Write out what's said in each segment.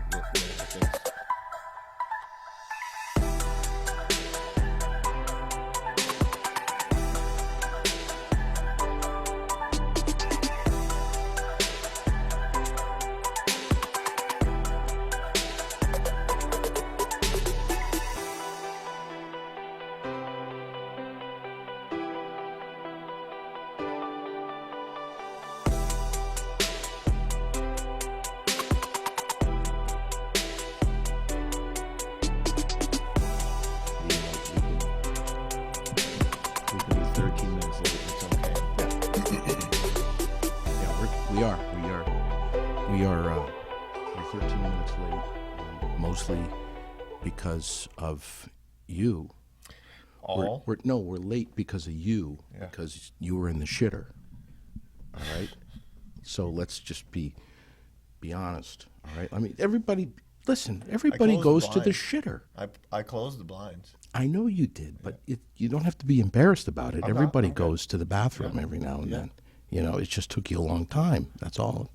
things. We're 13 minutes late, mostly because of you. We're late because of you, because you were in the shitter. All right? So let's just be honest, all right? I mean, everybody goes to the shitter. I closed the blinds. I know you did, but you don't have to be embarrassed about it. Everybody goes to the bathroom every now and then. You know, it just took you a long time. That's all.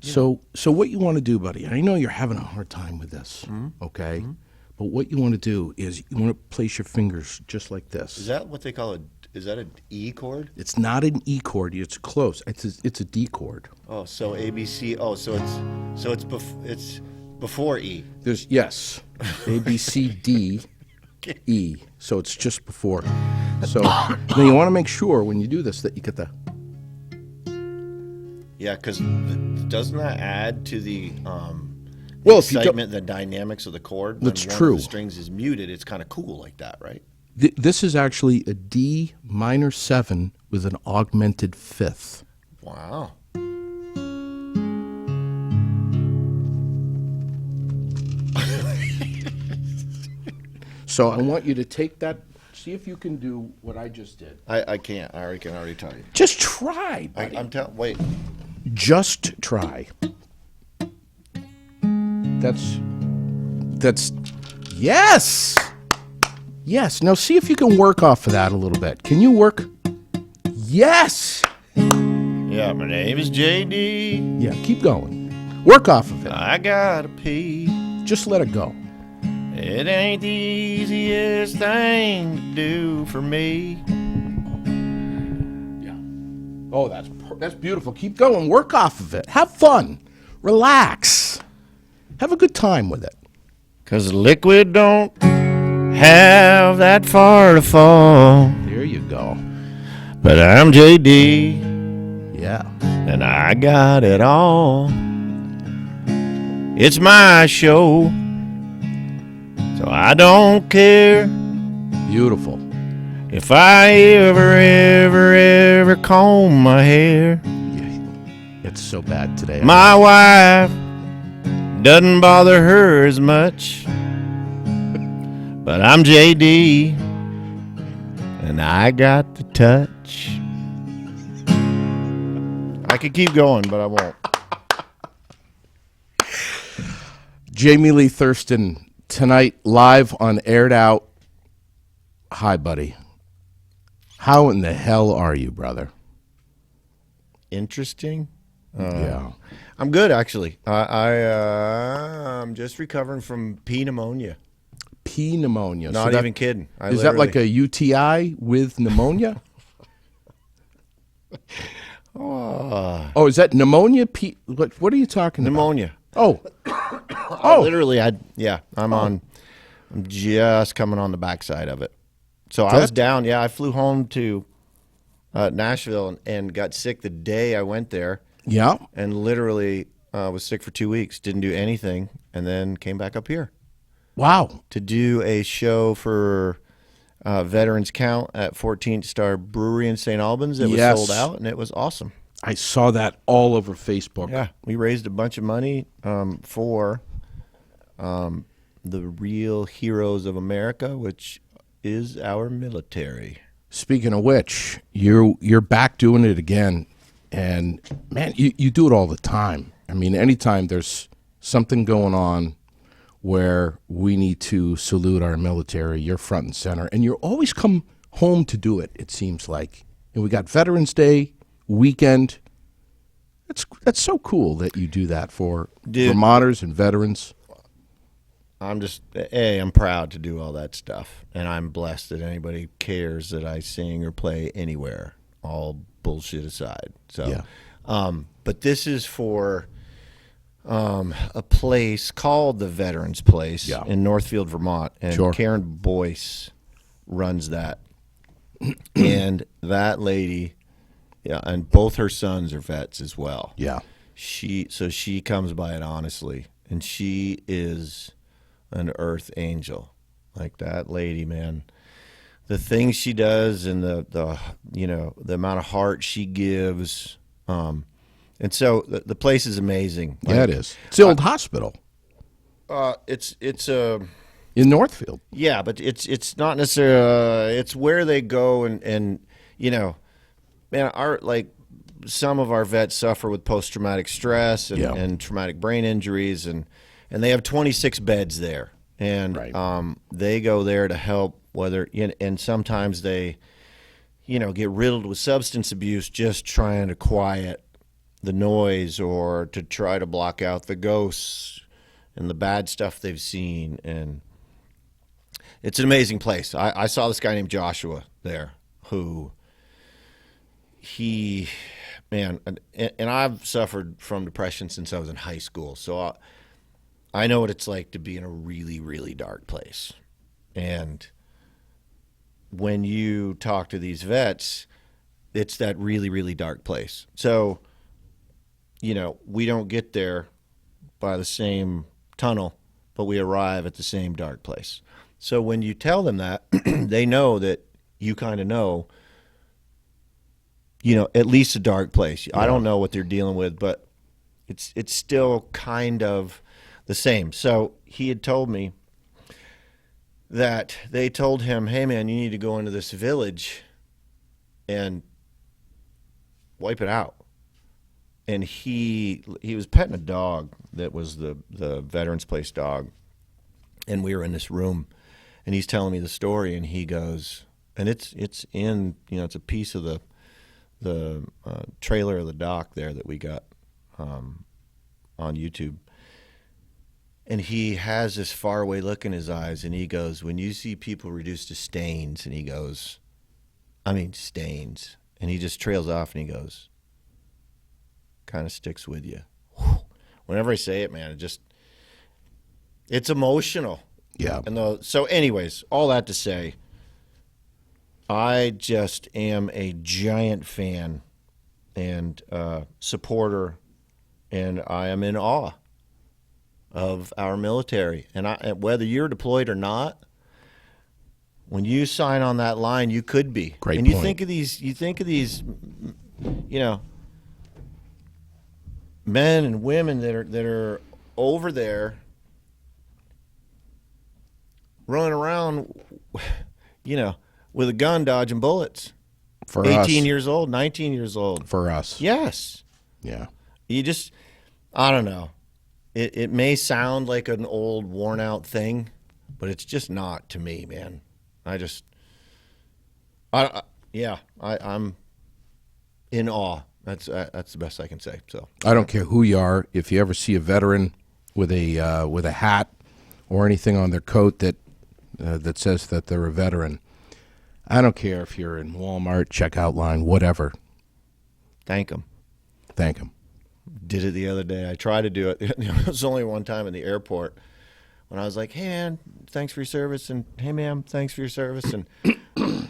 So what you want to do, buddy, I know you're having a hard time with this, okay? Mm-hmm. But what you want to do is you want to place your fingers just like this. Is that what they call is that an E chord? It's not an E chord. It's close. It's a D chord. Oh, so A, B, C. Oh, so it's before E. There's, yes, A, B, C, D, E. So it's just before. So now you want to make sure when you do this that you get the... Yeah, because doesn't that add to the excitement, the dynamics of the chord? That's when true. One of the strings is muted, it's kind of cool like that, right? This is actually a D minor 7 with an augmented fifth. Wow. So I want you to take that, see if you can do what I just did. I can't. I can already tell you. Just try, buddy. Wait. Just try. That's yes. Yes. Now see if you can work off of that a little bit. Can you work? Yes. Yeah, my name is JD. Yeah, keep going. Work off of it. I gotta pee. Just let it go. It ain't the easiest thing to do for me. Yeah. Oh, that's beautiful. Keep going. Work off of it. Have fun. Relax. Have a good time with it. 'Cause liquid don't have that far to fall. There you go. But I'm JD. Yeah. And I got it all. It's my show. So I don't care. Beautiful. If I ever comb my hair. Yeah. It's so bad today. My wife doesn't bother her as much. But I'm JD. And I got the touch. I could keep going, but I won't. Jamie Lee Thurston. Tonight, live on Aired Out. Hi, buddy. How in the hell are you, brother? Interesting. Yeah. I'm good, actually. I'm just recovering from pneumonia. Pneumonia. Not even kidding. Is that like a UTI with pneumonia? Oh, is that pneumonia? What are you talking about? Pneumonia. Oh. Literally, I'm just coming on the backside of it. So I was down. Yeah, I flew home to Nashville and got sick the day I went there. Yeah. And literally was sick for 2 weeks. Didn't do anything, and then came back up here. Wow. To do a show for Veterans Count at 14th Star Brewery in St. Albans. It was sold out, and it was awesome. I saw that all over Facebook. Yeah, we raised a bunch of money for the real heroes of America, which is our military. Speaking of which, you're back doing it again, and man, you do it all the time. I mean, anytime there's something going on where we need to salute our military, you're front and center, and you always come home to do it. It seems like, and we got Veterans Day weekend That's so cool that you do that for Dude. Vermonters and veterans. I'm proud to do all that stuff, and I'm blessed that anybody cares that I sing or play anywhere. All bullshit aside. So, Yeah. But this is for a place called the Veterans Place in Northfield, Vermont, and Karen Boyce runs that. And that lady, and both her sons are vets as well. Yeah. She comes by it honestly, and she is an earth angel. Like that lady, man. The things she does and the amount of heart she gives. And so the place is amazing. Yeah, it is. It's the old hospital. It's in Northfield. Yeah, but it's not necessarily. It's where they go and man, some of our vets suffer with post traumatic stress and traumatic brain injuries, and they have 26 beds there, and they go there to help. And sometimes they, get riddled with substance abuse, just trying to quiet the noise or to try to block out the ghosts and the bad stuff they've seen. And it's an amazing place. I saw this guy named Joshua there and I've suffered from depression since I was in high school. So I know what it's like to be in a really, really dark place. And when you talk to these vets, it's that really, really dark place. So, we don't get there by the same tunnel, but we arrive at the same dark place. So when you tell them that, they know that you kind of know, at least a dark place. Yeah. I don't know what they're dealing with, but it's still kind of the same. So he had told me that they told him, hey, man, you need to go into this village and wipe it out. And he was petting a dog that was the Veterans Place dog. And we were in this room, and he's telling me the story, and he goes, and it's in, it's a piece of the trailer of the doc there that we got on YouTube. And he has this faraway look in his eyes, and he goes, when you see people reduced to stains, and he goes, I mean stains, and he just trails off, and he goes, kind of sticks with you. Whenever I say it, man, it's emotional. Yeah. And so anyways, all that to say, I just am a giant fan and supporter, and I am in awe of our military. And whether you're deployed or not, when you sign on that line, you could be. Great and point. You think of these, men and women that are over there running around, with a gun dodging bullets. For 18 us. years old, 19 years old. For us. Yes. Yeah. I don't know. It may sound like an old, worn out thing, but it's just not to me, man. I'm in awe. That's the best I can say. So I don't care who you are. If you ever see a veteran with a hat or anything on their coat that says that they're a veteran, I don't care if you're in Walmart, checkout line, whatever. Thank them. Thank them. Did it the other day. I tried to do it. It was only one time in the airport when I was like, hey, man, thanks for your service. And hey, ma'am, thanks for your service. And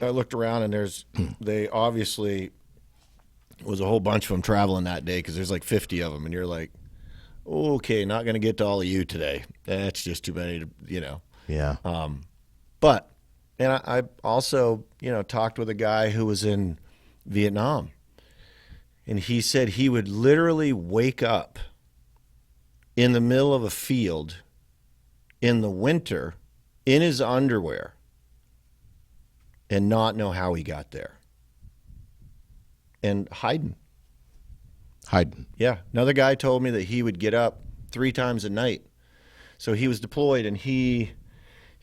I looked around, and they obviously was a whole bunch of them traveling that day because there's like 50 of them. And you're like, okay, not going to get to all of you today. That's just too many to, Yeah. But, and I also, talked with a guy who was in Vietnam. And he said he would literally wake up in the middle of a field in the winter in his underwear and not know how he got there. And hiding. Yeah. Another guy told me that he would get up 3 times a night. So he was deployed, and he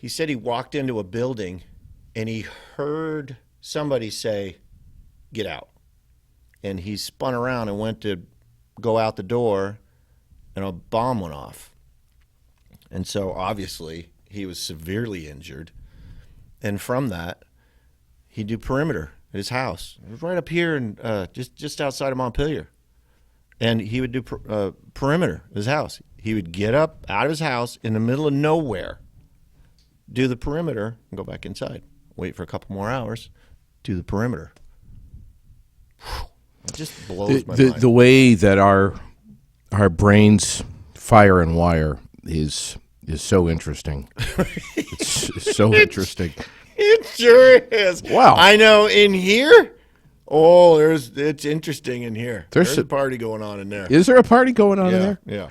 said he walked into a building and he heard somebody say, get out. And he spun around and went to go out the door, and a bomb went off. And so obviously he was severely injured. And from that, he'd do perimeter at his house. It was right up here and just outside of Montpelier. And he would do perimeter at his house. He would get up out of his house in the middle of nowhere, do the perimeter, and go back inside. Wait for a couple more hours, do the perimeter. It just blows my mind. The way that our brains fire and wire is so interesting. It's so interesting. It sure is. Wow. I know in here. Oh, it's interesting in here. There's a party going on in there. Is there a party going on in there? Yeah.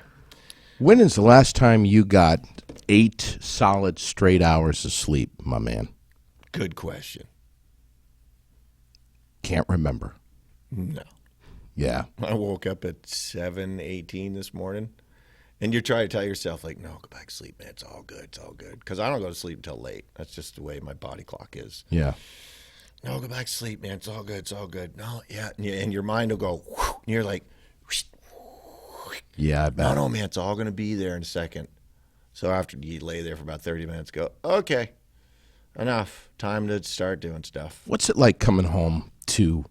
When is the last time you got 8 solid straight hours of sleep, my man? Good question. Can't remember. No. Yeah. I woke up at 7:18 this morning, and you're trying to tell yourself, like, no, go back to sleep, man. It's all good. It's all good. Because I don't go to sleep until late. That's just the way my body clock is. Yeah. No, go back to sleep, man. It's all good. It's all good. No, yeah. And your mind will go, whoosh, and you're like, whoosh, whoosh. Yeah, I bet. No, man. It's all going to be there in a second. So after you lay there for about 30 minutes, go, okay, enough. Time to start doing stuff. What's it like coming home to...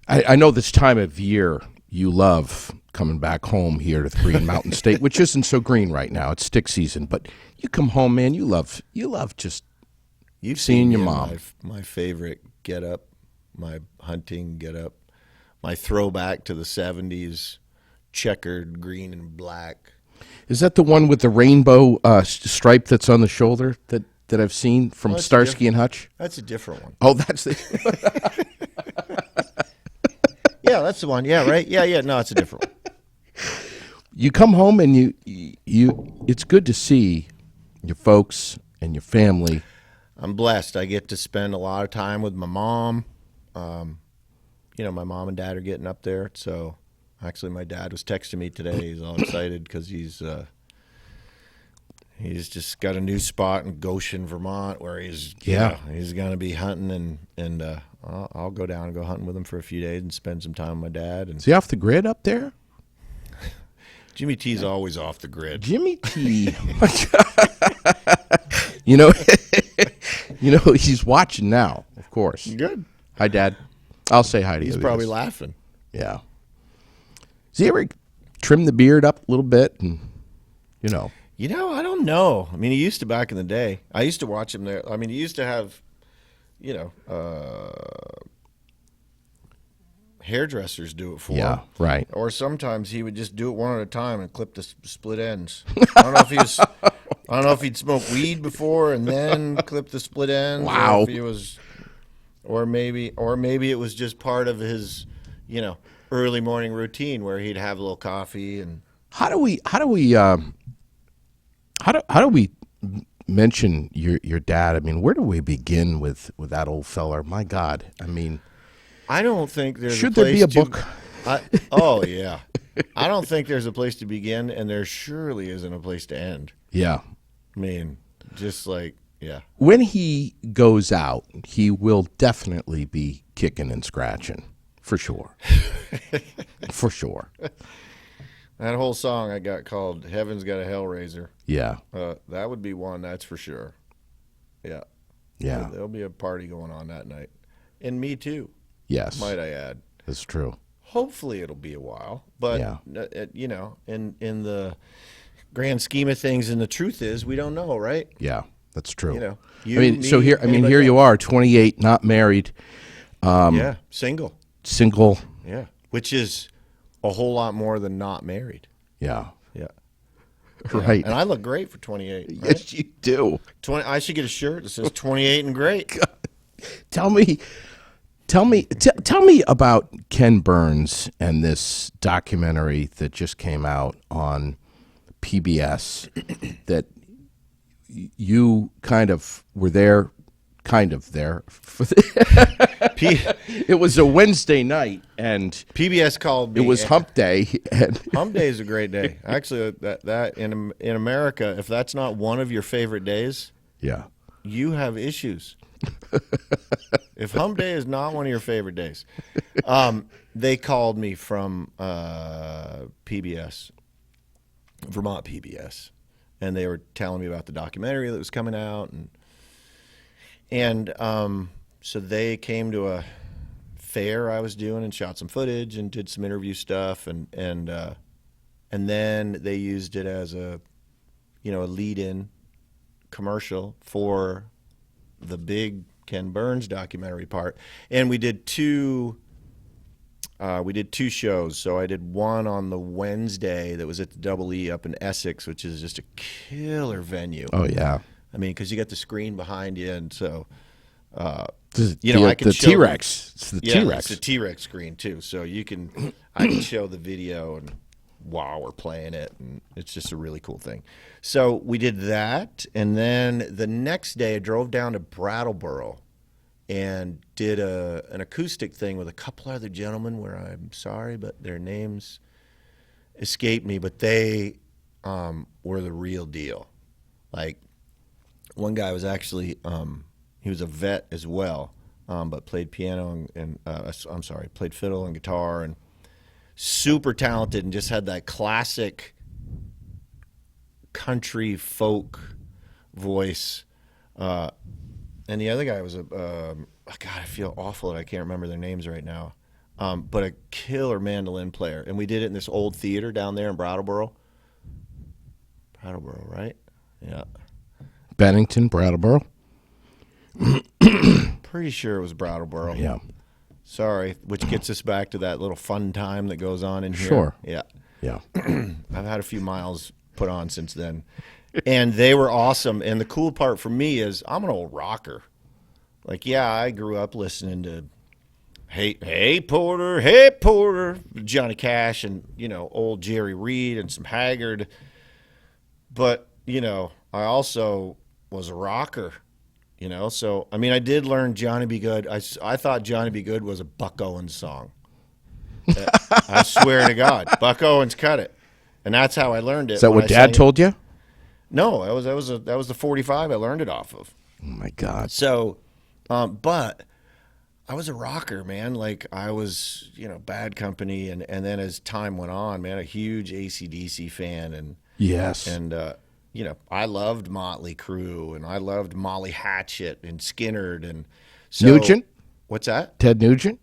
I know this time of year you love coming back home here to the Green Mountain State, which isn't so green right now. It's stick season. But you come home, man, you love just You've seeing seen your me in mom. My favorite get up, my hunting get up, my throwback to the 70s, checkered green and black. Is that the one with the rainbow stripe that's on the shoulder that I've seen from Starsky and Hutch? That's a different one. Oh, that's the... Yeah, that's the one. Yeah, right? Yeah. No, it's a different one. You come home and you it's good to see your folks and your family. I'm blessed. I get to spend a lot of time with my mom. My mom and dad are getting up there. So actually my dad was texting me today. He's all excited because he's just got a new spot in Goshen, Vermont, where he's going to be hunting, and I'll go down and go hunting with him for a few days and spend some time with my dad. And is he off the grid up there? Jimmy T's always off the grid. Jimmy T. He's watching now, of course. Good. Hi, Dad. I'll say hi to you. He's probably laughing. Yeah. Does he ever trim the beard up a little bit and, I don't know. I mean, he used to back in the day. I used to watch him there. I mean, he used to have, hairdressers do it for him. Yeah, right. Or sometimes he would just do it one at a time and clip the split ends. I don't know if he'd smoked weed before and then clip the split ends. Wow. Or if he was, or maybe it was just part of his, early morning routine where he'd have a little coffee and. How do we mention your dad? I mean, where do we begin with that old feller? My God, I mean, I don't think there's. Should there be a book? Oh yeah, I don't think there's a place to begin, and there surely isn't a place to end. Yeah, I mean, just like when he goes out, he will definitely be kicking and scratching for sure, for sure. That whole song I got called "Heaven's Got a Hellraiser." Yeah, that would be one. That's for sure. Yeah, yeah. There'll be a party going on that night, and me too. Yes, might I add? That's true. Hopefully, it'll be a while, but in the grand scheme of things, and the truth is, we don't know, right? Yeah, that's true. Here you are, 28, not married. Single. Single. Yeah, which is a whole lot more than not married. Yeah. Yeah. Right. And I look great for 28. Right? Yes, you do. I should get a shirt that says 28 and great. God. Tell me about Ken Burns and this documentary that just came out on PBS that you kind of were there. It was a Wednesday night, and PBS called me. It was Hump Day. Hump Day is a great day. Actually, that in America, if that's not one of your favorite days, yeah, you have issues. If hump day is not one of your favorite days. They called me from PBS, Vermont PBS, and they were telling me about the documentary that was coming out, and so they came to a fair I was doing and shot some footage and did some interview stuff, and then they used it as a lead-in commercial for the big Ken Burns documentary part, and we did two shows. So I did one on the Wednesday that was at the Double E up in Essex, which is just a killer venue. Oh yeah, I mean, because you got the screen behind you, and so I the could show T-Rex. It's the T-Rex. It's a T-Rex screen too, so I can show the video and while we're playing it, and it's just a really cool thing. So we did that, and then the next day I drove down to Brattleboro and did an acoustic thing with a couple other gentlemen where I'm sorry, but their names escape me, but they were the real deal. Like, one guy was actually, he was a vet as well, but played piano and played fiddle and guitar, and super talented, and just had that classic country folk voice. And the other guy was God, I feel awful that I can't remember their names right now. But a killer mandolin player. And we did it in this old theater down there in Brattleboro. Brattleboro, right? Yeah. Bennington, Brattleboro. Pretty sure it was Brattleboro. Yeah. Sorry, which gets us back to that little fun time that goes on in here. Sure. Yeah. Yeah. I've had a few miles put on since then. And they were awesome. And the cool part for me is I'm an old rocker. Like, yeah, I grew up listening to Hey Porter, Johnny Cash, and, old Jerry Reed and some Haggard. But, I also was a rocker. So, I mean, I did learn Johnny B. Good. I thought Johnny B. Good was a Buck Owens song. I swear to God, Buck Owens cut it, and that's how I learned it. Is that what Dad told you? No, that was the 45 I learned it off of. Oh my God! So, but I was a rocker, man. Like, I was, Bad Company, and then as time went on, man, a huge AC/DC fan, and yes, and I loved Motley Crue, and I loved Molly Hatchet and Skinnerd, and so, Nugent. What's that? Ted Nugent.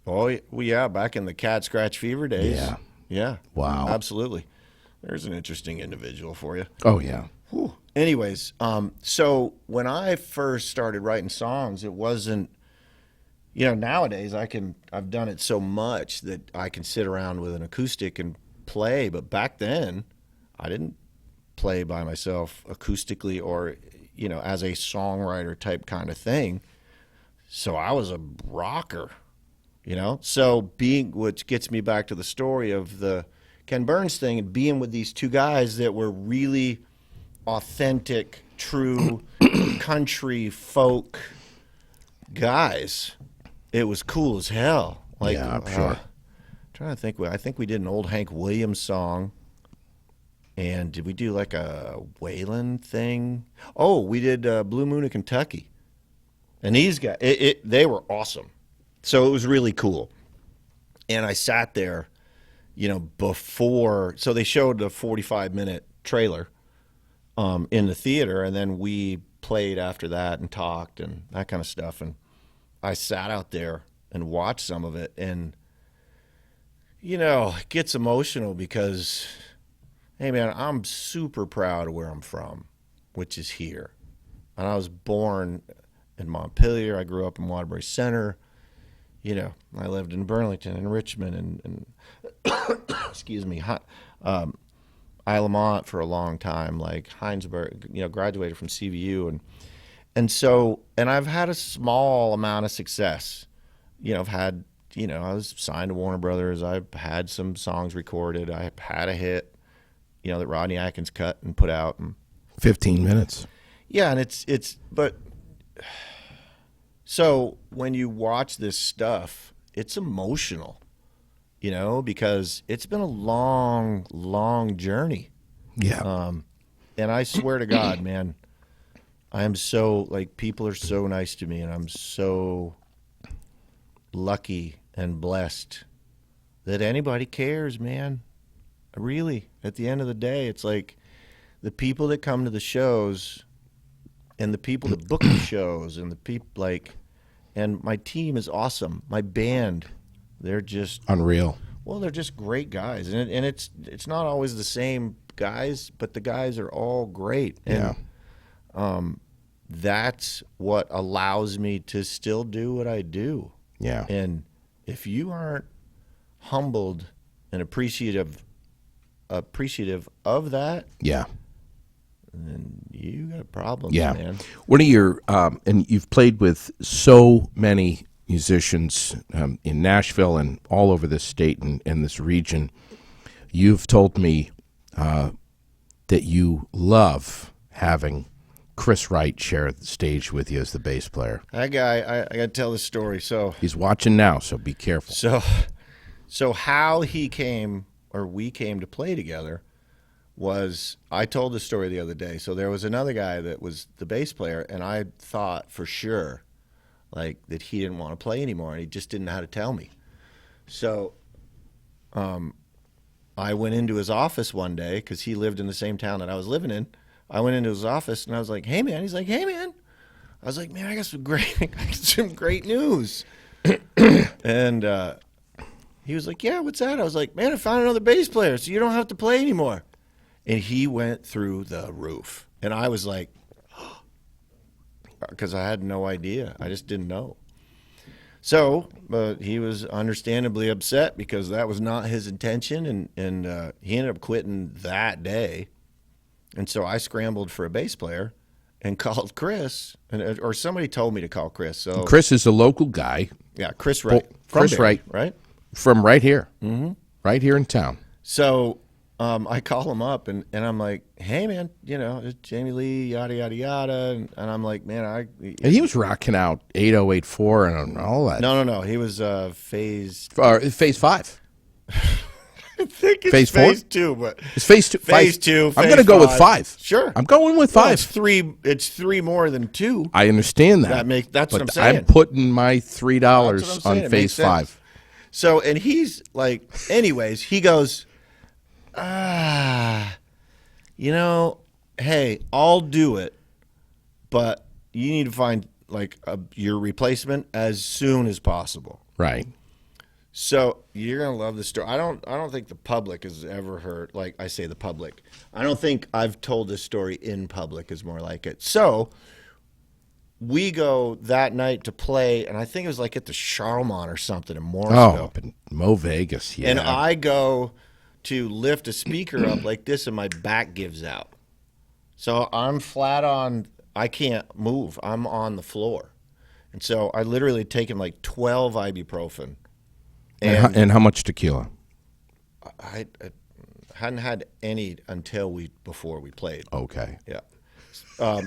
Oh, well, yeah, back in the Cat Scratch Fever days. Yeah. Wow. Absolutely. There's an interesting individual for you. Oh yeah. Whew. Anyways, so when I first started writing songs, it wasn't, nowadays I've done it so much that I can sit around with an acoustic and play, but back then I didn't play by myself acoustically or, as a songwriter type kind of thing. So I was a rocker, So which gets me back to the story of the Ken Burns thing and being with these two guys that were really authentic, true country folk guys. It was cool as hell. Like, yeah, I'm sure. Trying to think. I think we did an old Hank Williams song. And did we do like a Waylon thing? Oh, we did Blue Moon of Kentucky. And these guys, they were awesome. So it was really cool. And I sat there, before. So they showed a 45-minute trailer in the theater. And then we played after that and talked and that kind of stuff. And I sat out there and watched some of it. And, it gets emotional because, hey, man, I'm super proud of where I'm from, which is here. And I was born in Montpelier. I grew up in Waterbury Center. I lived in Burlington and Richmond and excuse me, Isle of Mont for a long time, like Heinsberg, graduated from CVU. And so I've had a small amount of success. I've had, I was signed to Warner Brothers. I've had some songs recorded. I had a hit, that Rodney Atkins cut and put out. And 15 minutes. Yeah, and but so when you watch this stuff, it's emotional, because it's been a long, long journey. Yeah. And I swear to God, man, I'm so, like, people are so nice to me, and I'm so lucky and blessed that anybody cares, man. Really, at the end of the day, it's like the people that come to the shows and the people that book the shows and the people, like, and my team is awesome. My band, they're just Unreal. well, they're just great guys, and it's not always the same guys, but the guys are all great. And that's what allows me to still do what I do. Yeah. And if you aren't humbled and appreciative of that, Yeah. then you got problems, Yeah. man. One of your, and you've played with so many musicians in Nashville and all over this state and this region. You've told me that you love having Chris Wright share the stage with you as the bass player. That guy, I got to tell this story. So He's watching now, so be careful. So how he came, or we came to play together, was I told the story the other day. So there was another guy that was the bass player, and I thought for sure, like, that he didn't want to play anymore, and he just didn't know how to tell me. So I went into his office one day because he lived in the same town that I was living in. I went into his office, and I was like, "Hey, man." He's like, "Hey, man." I was like, "Man, I got some great news." And he was like, "Yeah, what's that?" I was like, "Man, I found another bass player, so you don't have to play anymore." And he went through the roof. And I was like, because I had no idea. I just didn't know. So, but he was understandably upset because that was not his intention, and he ended up quitting that day. And so I scrambled for a bass player and called Chris, or somebody told me to call Chris. So Chris is a local guy. Yeah, Chris Wright. Chris Wright. Right? From right here. Mm-hmm. Right here in town. So I call him up, and I'm like, "Hey, man, it's Jamie Lee, yada, yada, yada." And I'm like, "Man, And he was rocking out 8084 and all that. No. He was phase... Phase 5. I think it's Phase 4? phase 2, but... It's phase 2. Phase 2, I'm going to go with 5. Sure. I'm going with 5. Well, it's three more than 2. I understand that. That's what I'm but saying. I'm putting my $3 That's what I'm saying. on It phase makes 5. sense. So, and he's like, anyways, he goes, hey, I'll do it, but you need to find like your replacement as soon as possible. Right. So you're gonna love this story. I don't think the public has ever heard. Like I say, the public. I don't think I've told this story in public. Is more like it. So we go that night to play, and I think it was like at the Charlemont or something in Morrisville. Oh, up in Mo Vegas, yeah. And I go to lift a speaker up like this, and my back gives out. So I'm flat on. I can't move. I'm on the floor, and so I literally had taken like 12 ibuprofen. And how much tequila? I hadn't had any until before we played. Okay. Yeah.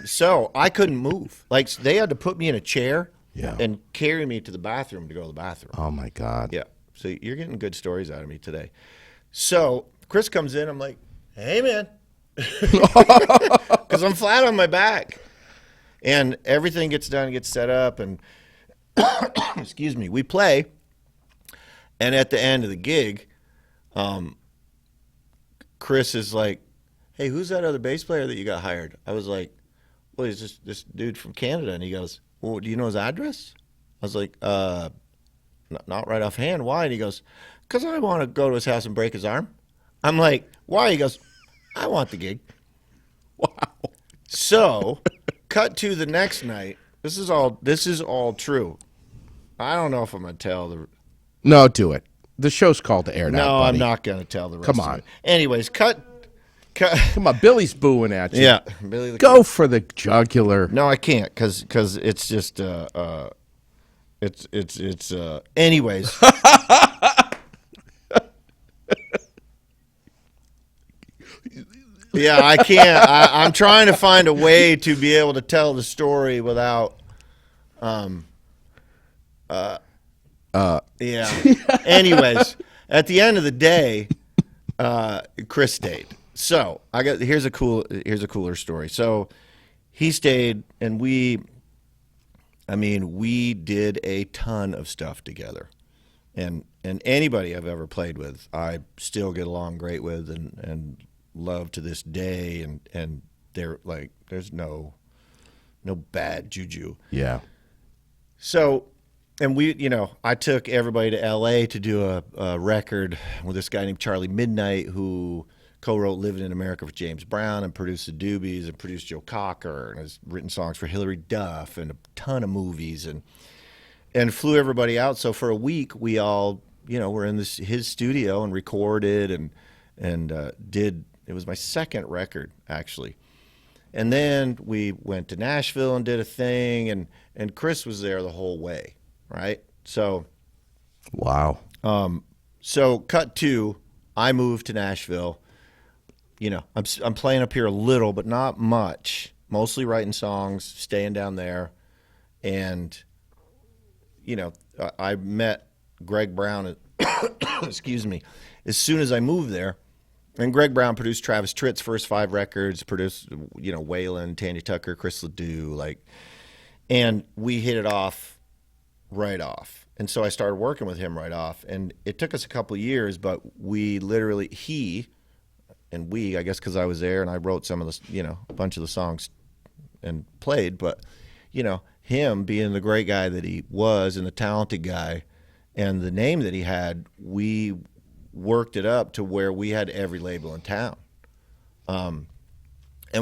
So I couldn't move. Like they had to put me in a chair Yeah. and carry me to the bathroom to go to the bathroom. Oh, my God. Yeah. So you're getting good stories out of me today. So Chris comes in. I'm like, "Hey, man," because I'm flat on my back, and everything gets done, gets set up, and excuse me, we play. And at the end of the gig, Chris is like, "Hey, who's that other bass player that you got hired?" I was like, "Well, he's just this dude from Canada." And he goes, "Well, do you know his address?" I was like, not right offhand. Why?" And he goes, "Because I want to go to his house and break his arm." I'm like, "Why?" He goes, "I want the gig." Wow. So, cut to the next night. This is all true. I don't know if I'm going to tell the... No, do it. The show's called to air it out, No, buddy. I'm not going to tell the rest Come of on. it. Anyways, cut. Come on, Billy's booing at you. Yeah. Billy the Go for the jugular. No, I can't because it's just anyways. Yeah, I can't. I'm trying to find a way to be able to tell the story without yeah. Anyways, at the end of the day, Chris stayed. So here's a cooler story. So he stayed, and we did a ton of stuff together. And anybody I've ever played with, I still get along great with and love to this day. And they're like, there's no bad juju. Yeah. So, and I took everybody to L.A. to do a record with this guy named Charlie Midnight, who co-wrote Living in America for James Brown and produced the Doobies and produced Joe Cocker and has written songs for Hilary Duff and a ton of movies and flew everybody out. So for a week, we all, were in his studio and recorded and did. It was my second record, actually. And then we went to Nashville and did a thing, and Chris was there the whole way, right? So, wow. So cut to, I moved to Nashville. I'm playing up here a little, but not much. Mostly writing songs, staying down there, and I met Greg Brown. Excuse me. As soon as I moved there. And Greg Brown produced Travis Tritt's first 5 records, produced, Waylon, Tanya Tucker, Chris Ledoux, and we hit it off right off. And so I started working with him right off. And it took us a couple of years, but we literally, I guess because I was there and I wrote some of the, a bunch of the songs and played, but, him being the great guy that he was and the talented guy and the name that he had, we worked it up to where we had every label in town. And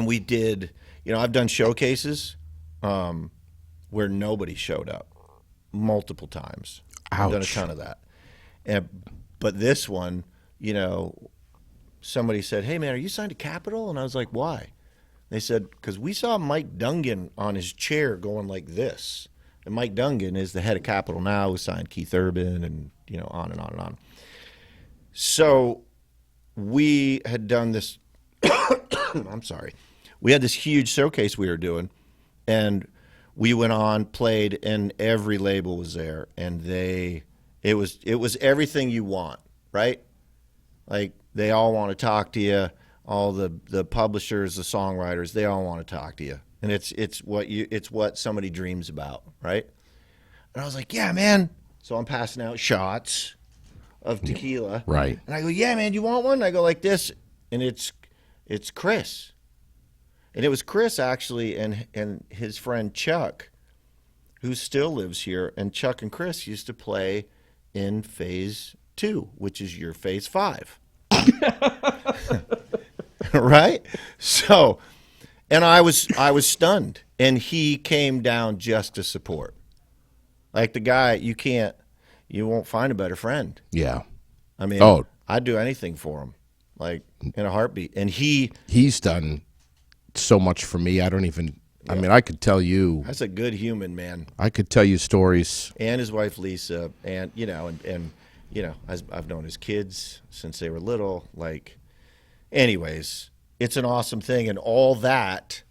we did, I've done showcases where nobody showed up multiple times. Ouch. I've done a ton of that. But this one, somebody said, "Hey, man, are you signed to Capitol?" And I was like, "Why?" They said, "Because we saw Mike Dungan on his chair going like this." And Mike Dungan is the head of Capitol now, who signed Keith Urban and, on and on and on. So we had done this, I'm sorry, we had this huge showcase we were doing, and we went on, played, and every label was there, and it was everything you want, right? Like, they all want to talk to you, all the publishers, the songwriters, they all want to talk to you, and it's what somebody dreams about, right? And I was like, yeah, man. So I'm passing out shots of tequila. Right. And I go, yeah, man, you want one? And I go like this, and it's Chris. And it was Chris, actually, and his friend Chuck, who still lives here. And Chuck and Chris used to play in Phase 2, which is your Phase 5. Right? So, and I was stunned. And he came down just to support. Like, the guy, you won't find a better friend. Yeah. I mean, I'd do anything for him, like, in a heartbeat. And he's done so much for me. I don't even, I mean, I could tell you. That's a good human, man. I could tell you stories. And his wife, Lisa, and, I've known his kids since they were little. Like, anyways, it's an awesome thing. And all that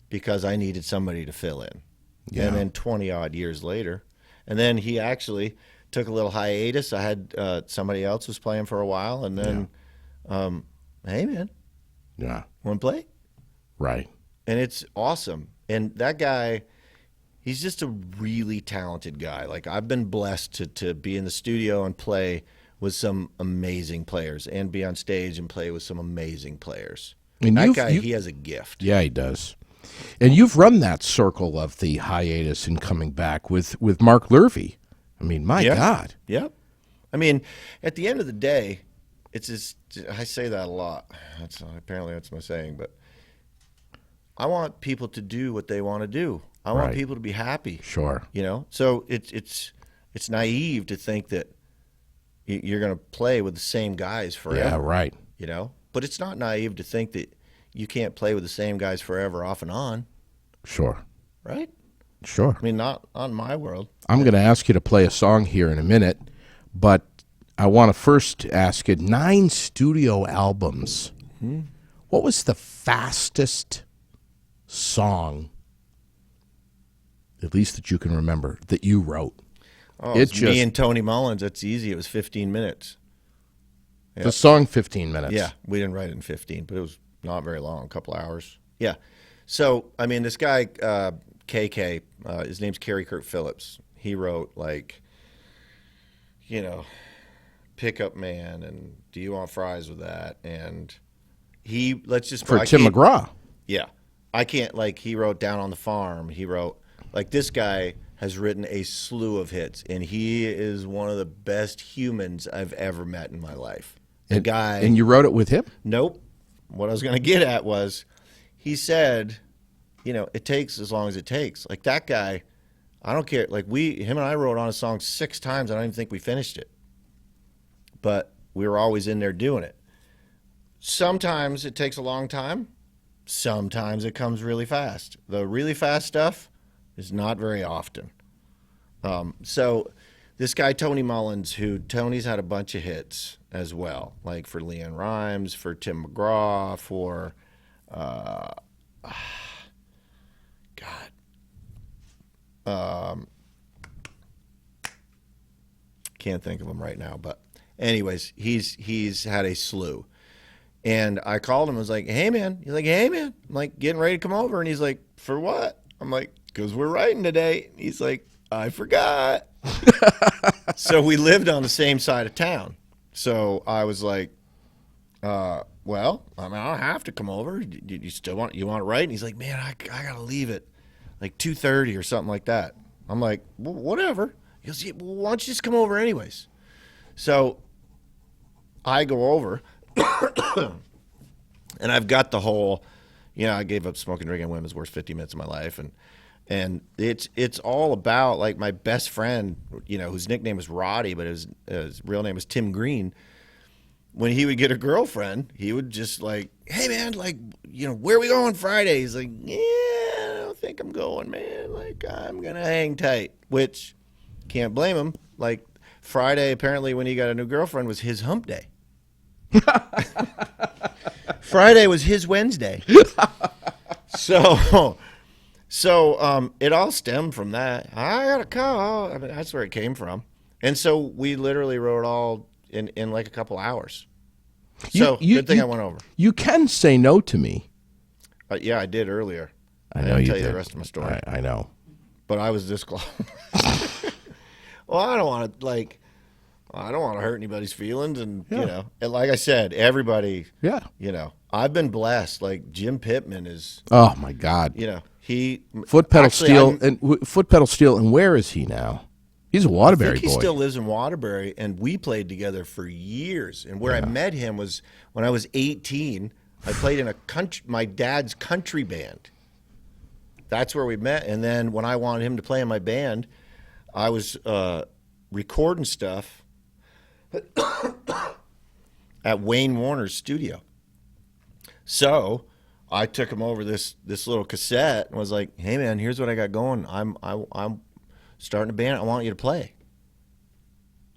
because I needed somebody to fill in. Yeah. And then 20-odd years later. And then he actually took a little hiatus. I had somebody else was playing for a while. And then, hey, man. Yeah. Want to play? Right. And it's awesome. And that guy, he's just a really talented guy. Like, I've been blessed to be in the studio and play with some amazing players and be on stage and play with some amazing players. And that guy, he has a gift. Yeah, he does. And you've run that circle of the hiatus and coming back with Mark Lurvy. I mean, my God. Yep. I mean, at the end of the day, it's just, I say that a lot. Apparently that's my saying, but I want people to do what they want to do. I want people to be happy. Sure. So it's naive to think that you're going to play with the same guys forever. Yeah, right. But it's not naive to think that you can't play with the same guys forever, off and on. Sure. Right? Sure. I mean, not on my world. I'm going to ask you to play a song here in a minute, but I want to first ask you, 9 studio albums. Mm-hmm. What was the fastest song, at least that you can remember, that you wrote? Oh, it's me and Tony Mullins. That's easy. It was 15 minutes. Yep. The song, 15 minutes. Yeah, we didn't write it in 15, but it was not very long, a couple hours. Yeah. So, I mean, this guy, KK, his name's Kerry Kurt Phillips. He wrote, like, you know, Pickup Man and Do You Want Fries with That? And let's just... For Tim McGraw. Yeah. I can't, like, he wrote Down on the Farm. He wrote, like, this guy has written a slew of hits, and he is one of the best humans I've ever met in my life. And you wrote it with him? Nope. What I was going to get at was, he said, it takes as long as it takes. Like, that guy, I don't care. Like, him and I wrote on a song 6 times. I don't even think we finished it. But we were always in there doing it. Sometimes it takes a long time. Sometimes it comes really fast. The really fast stuff is not very often. So this guy, Tony Mullins, Tony's had a bunch of hits as well, like for Leanne Rimes, for Tim McGraw, for, can't think of him right now, but anyways, he's had a slew. And I called him. I was like, hey, man. He's like, hey, man. I'm like, getting ready to come over. And he's like, for what? I'm like, because we're writing today. He's like, I forgot. So we lived on the same side of town. So I was like, well, I mean, I don't have to come over. You still want to write? And he's like, man, I got to leave at like 2:30 or something like that. I'm like, well, whatever. He goes, yeah, well, why don't you just come over anyways? So I go over. And I've got the whole, I gave up smoking, drinking, women's worst 50 minutes of my life, and it's all about, like, my best friend, whose nickname was Roddy, but his real name was Tim Green. When he would get a girlfriend, he would just like, hey man, like, where are we going Friday? He's like, yeah, I don't think I'm going, man. Like, I'm gonna hang tight, which can't blame him. Like, Friday, apparently, when he got a new girlfriend, was his hump day. Friday was his Wednesday. So it all stemmed from that. I got a call. I mean, that's where it came from. And so we literally wrote all in like a couple hours. So good thing I went over. You can say no to me. Yeah, I did earlier. I know you tell did. You the rest of my story. I know. But I was this close. Well, I don't want to hurt anybody's feelings, and and like I said, everybody. Yeah. I've been blessed. Like, Jim Pittman is. Oh my God. He foot pedal steel and where is he now? He's a Waterbury boy. He still lives in Waterbury, and we played together for years. And where I met him was when I was 18. I played in my dad's country band. That's where we met. And then when I wanted him to play in my band, I was recording stuff at Wayne Warner's studio. So I took him over this little cassette and was like, hey man, here's what I got going. I'm starting a band. I want you to play.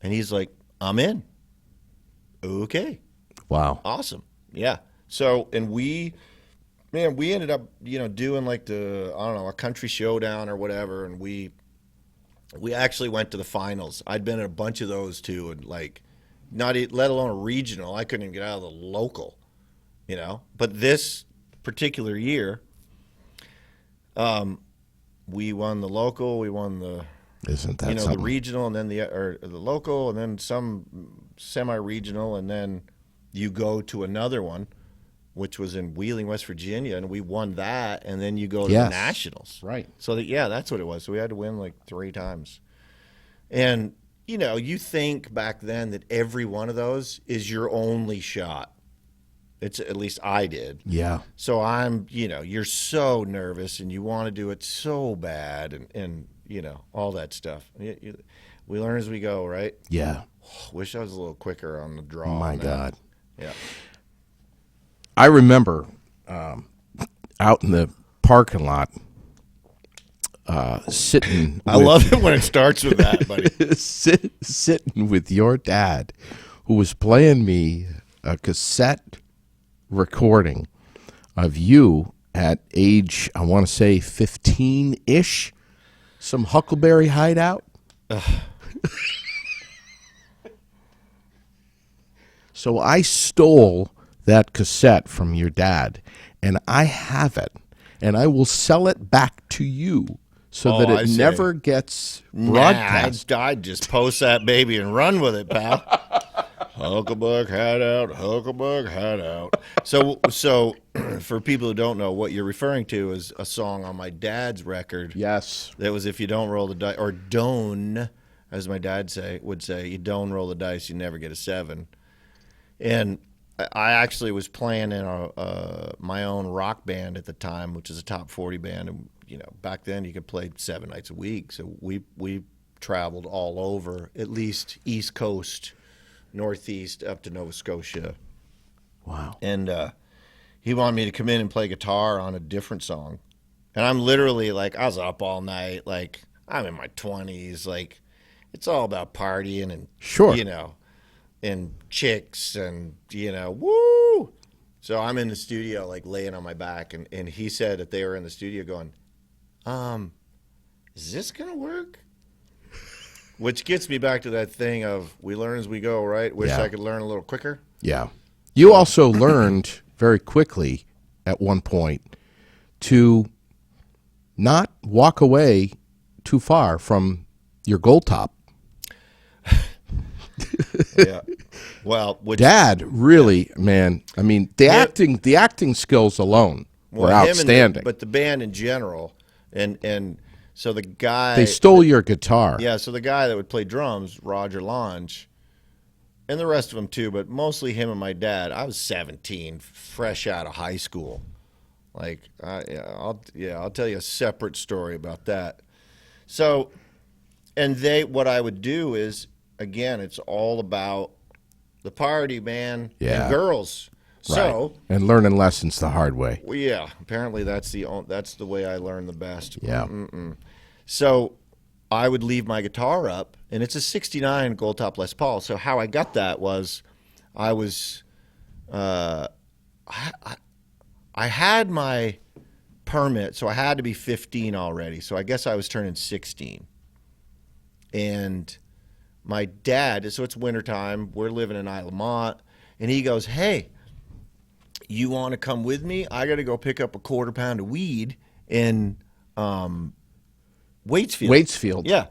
And he's like, I'm in. Okay. Wow. Awesome. Yeah. So, and we ended up, doing like a country showdown or whatever. And we actually went to the finals. I'd been at a bunch of those too. And like, let alone a regional. I couldn't even get out of the local, but this particular year, we won the local, we won the the regional, and then the local, and then some semi-regional, and then you go to another one, which was in Wheeling, West Virginia, and we won that, and then you go to the nationals. Right. So that's what it was. So we had to win like 3 times. And you think back then that every one of those is your only shot. It's, at least I did. Yeah. So you're so nervous and you want to do it so bad and all that stuff. We learn as we go, right? Yeah. Wish I was a little quicker on the draw. Oh, my God. Yeah. I remember out in the parking lot sitting. I love it when it starts with that, buddy. Sitting with your dad, who was playing me a cassette recording of you at age, I want to say 15-ish, some Huckleberry Hideout. So I stole that cassette from your dad, and I have it. and I will sell it back to you so that it never gets broadcast. I'd just post that baby and run with it, pal. Hucklebuck hat out, Hucklebuck hat out. So for people who don't know, what you're referring to is a song on my dad's record. Yes. That was If You Don't Roll the Dice, or Don't, as my dad would say, you don't roll the dice, you never get a 7. And I actually was playing in my own rock band at the time, which is a top 40 band. And, back then you could play 7 nights a week. So we traveled all over, at least East Coast, Northeast, up to Nova Scotia. Wow. And he wanted me to come in and play guitar on a different song. And I'm literally like, I was up all night. Like, I'm in my 20s. Like, it's all about partying and, sure, and chicks and, woo. So I'm in the studio, like, laying on my back. And he said that they were in the studio going, is this going to work? Which gets me back to that thing of we learn as we go, right? Wish I could learn a little quicker. Yeah. You also learned very quickly at one point to not walk away too far from your goal top. Yeah. Well, Dad really, man, I mean, the acting skills alone were outstanding. But the band in general, and so the guy... They stole your guitar. Yeah, so the guy that would play drums, Roger Lange, and the rest of them too, but mostly him and my dad. I was 17, fresh out of high school. Like, I'll tell you a separate story about that. So, and what I would do is, again, it's all about the party, man, and girls. So, right. And learning lessons the hard way. Well, yeah, apparently that's the way I learn the best. Yeah. So I would leave my guitar up, and it's a '69 Gold Top Les Paul. So how I got that was, I had my permit, so I had to be 15 already. So I guess I was turning 16, and my dad. So it's wintertime. We're living in Isle of Mont, and he goes, "Hey, you want to come with me? I got to go pick up a quarter pound of weed in Waitsfield. Yeah.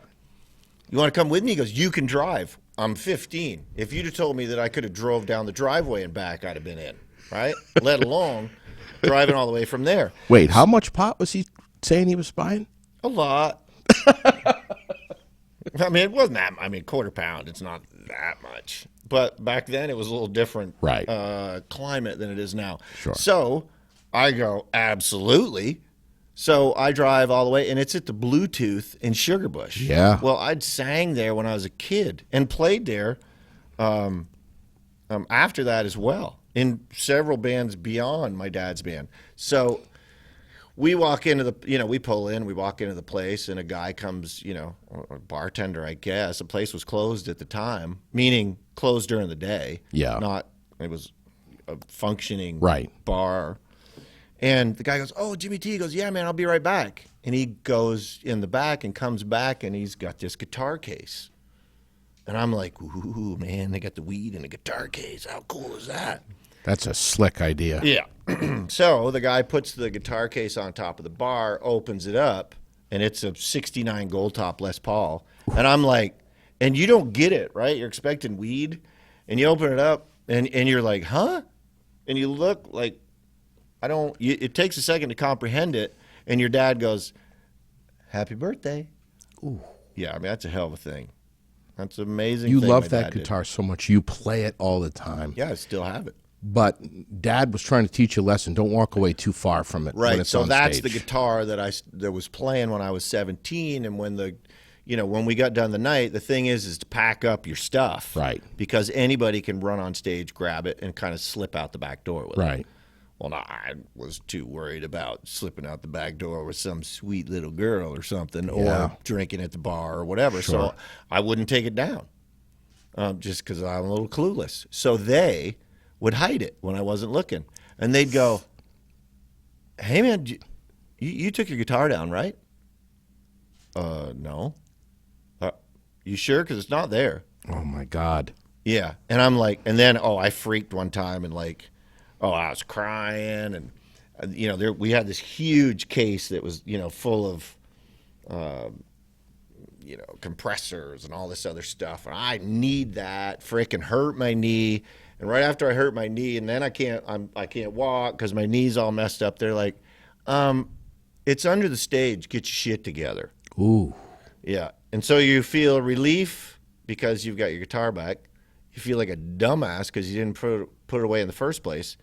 You want to come with me?" He goes, "You can drive. I'm 15. If you'd have told me that I could have drove down the driveway and back, I'd have been in, right? Let alone driving all the way from there." Wait, how much pot was he saying he was buying? A lot. I mean, it wasn't that. I mean, quarter pound. It's not that much. But back then, it was a little different climate than it is now. Sure. So I go, absolutely. So I drive all the way, and it's at the Bluetooth in Sugarbush. Yeah. Well, I'd sang there when I was a kid and played there after that as well in several bands beyond my dad's band. So we walk into we pull in, we walk into the place, and a guy comes, a bartender, I guess. The place was closed at the time, meaning closed during the day. Yeah. It was a functioning bar. And the guy goes, "Oh, Jimmy T." He goes, "Yeah, man, I'll be right back." And he goes in the back and comes back, and he's got this guitar case. And I'm like, "Ooh, man, they got the weed in a guitar case. How cool is that?" That's a slick idea. Yeah. So the guy puts the guitar case on top of the bar, opens it up, and it's a '69 Gold Top Les Paul. And I'm like, and you don't get it, right? You're expecting weed, and you open it up, and you're like, huh? And you look like, it takes a second to comprehend it, and your dad goes, "Happy birthday." Ooh. Yeah, I mean, that's a hell of a thing. That's an amazing You thing love my that dad guitar did. so much. You play it all the time. Yeah, I still have it. But Dad was trying to teach you a lesson. Don't walk away too far from it. Right. When it's So on that's stage. the guitar that was playing when I was 17, and when when we got done the night, the thing is to pack up your stuff. Right. Because anybody can run on stage, grab it, and kind of slip out the back door with it. Right. Well, no, I was too worried about slipping out the back door with some sweet little girl or something, or drinking at the bar or whatever. Sure. So I wouldn't take it down, just because I'm a little clueless. So they would hide it when I wasn't looking, and they'd go, "Hey, man, you took your guitar down, right?" No. You sure? Because it's not there. Oh, my God. Yeah. And I'm like, and then, I freaked one time, and I was crying, and we had this huge case that was, full of, compressors and all this other stuff. And I need that. Freaking hurt my knee. And right after I hurt my knee, and then I can't walk because my knee's all messed up. They're like, it's under the stage. Get your shit together. Ooh. Yeah. And so you feel relief because you've got your guitar back. You feel like a dumbass because you didn't put it away in the first place.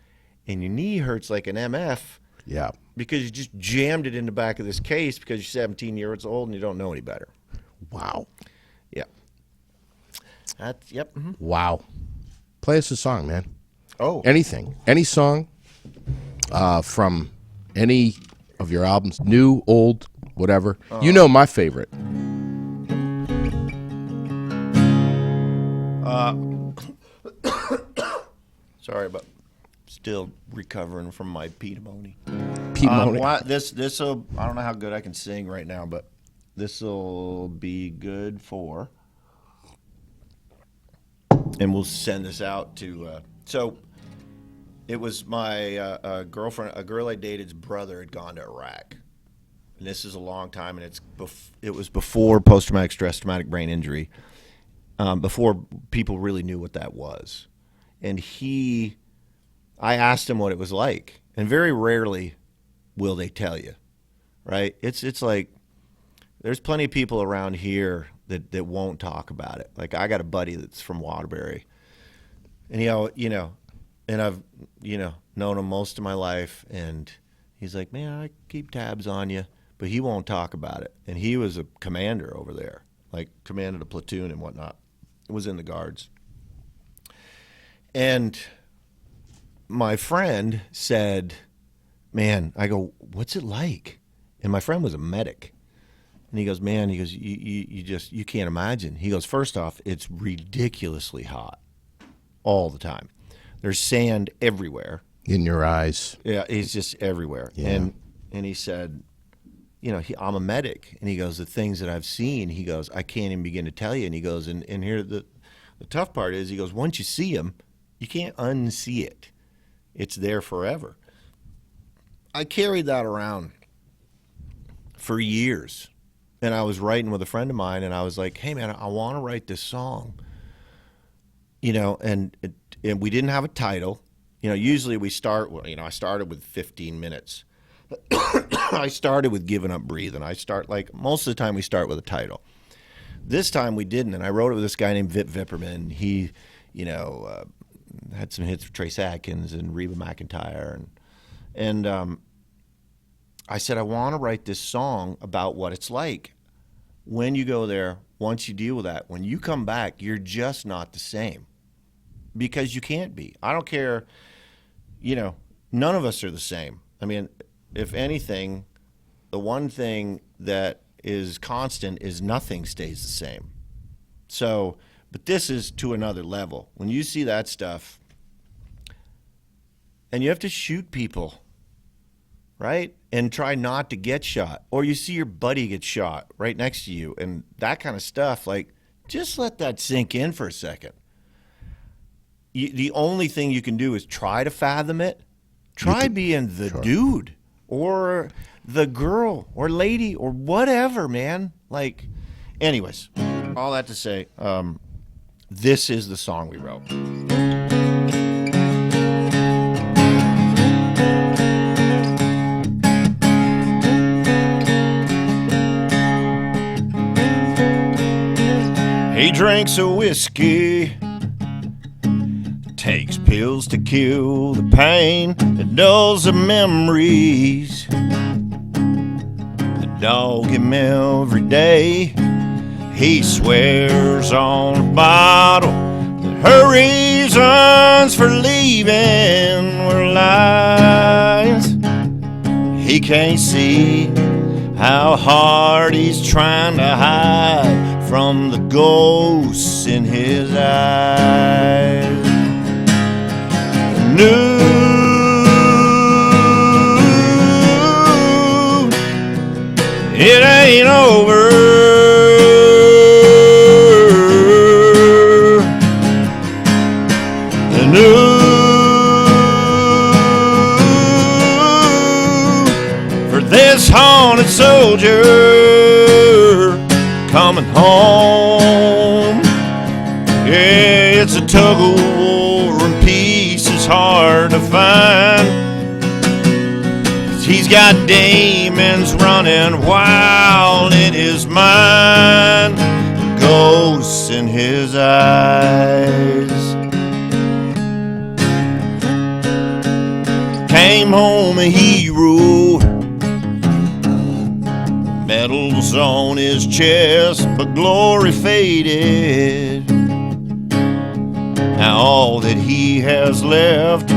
And your knee hurts like an MF. Yeah. Because you just jammed it in the back of this case because you're 17 years old and you don't know any better. Wow. Yeah. Yep. Mm-hmm. Wow. Play us a song, man. Oh. Anything. Any song from any of your albums, new, old, whatever. You know my favorite. Sorry, but still recovering from my pneumonia. This'll, I don't know how good I can sing right now, but this'll be good for, and we'll send this out to, so it was my girlfriend, a girl I dated's brother had gone to Iraq. And this is a long time, and it was before post-traumatic stress, traumatic brain injury, before people really knew what that was. And I asked him what it was like, and very rarely will they tell you, right? It's like there's plenty of people around here that won't talk about it. Like I got a buddy that's from Waterbury, and and I've known him most of my life, and he's like, man, I keep tabs on you, but he won't talk about it. And he was a commander over there, like commanded a platoon and whatnot. Was in the guards. And my friend said, man, I go, what's it like? And my friend was a medic. And he goes, man, you can't imagine. He goes, first off, it's ridiculously hot all the time. There's sand everywhere. In your eyes. Yeah, it's just everywhere. Yeah. And he said, I'm a medic. And he goes, the things that I've seen, he goes, I can't even begin to tell you. And he goes, and here the tough part is, he goes, once you see them, you can't unsee it. It's there forever. I carried that around for years. And I was writing with a friend of mine, and I was like, hey, man, I want to write this song. And we didn't have a title. Usually we start, I started with 15 minutes. I started with Giving Up Breathing. Most of the time we start with a title. This time we didn't, and I wrote it with this guy named Vip Vipperman. He, had some hits with Trace Adkins and Reba McEntire. And I said, I want to write this song about what it's like when you go there, once you deal with that. When you come back, you're just not the same. Because you can't be. I don't care, none of us are the same. I mean, if anything, the one thing that is constant is nothing stays the same. So, but this is to another level. When you see that stuff, and you have to shoot people, right? And try not to get shot. Or you see your buddy get shot right next to you, and that kind of stuff, just let that sink in for a second. The only thing you can do is try to fathom it. Try being the dude or the girl or lady or whatever, man. Anyways, all that to say, this is the song we wrote. He drinks a whiskey, takes pills to kill the pain that dulls the memories that dog him every day. He swears on a bottle that her reasons for leaving were lies. He can't see how hard he's trying to hide from the ghosts in his eyes. No, it ain't over. No, this haunted soldier coming home. Yeah, it's a tug of war and peace is hard to find. He's got demons running wild in his mind, ghosts in his eyes. Came home a hero, medals on his chest, but glory faded. Now all that he has left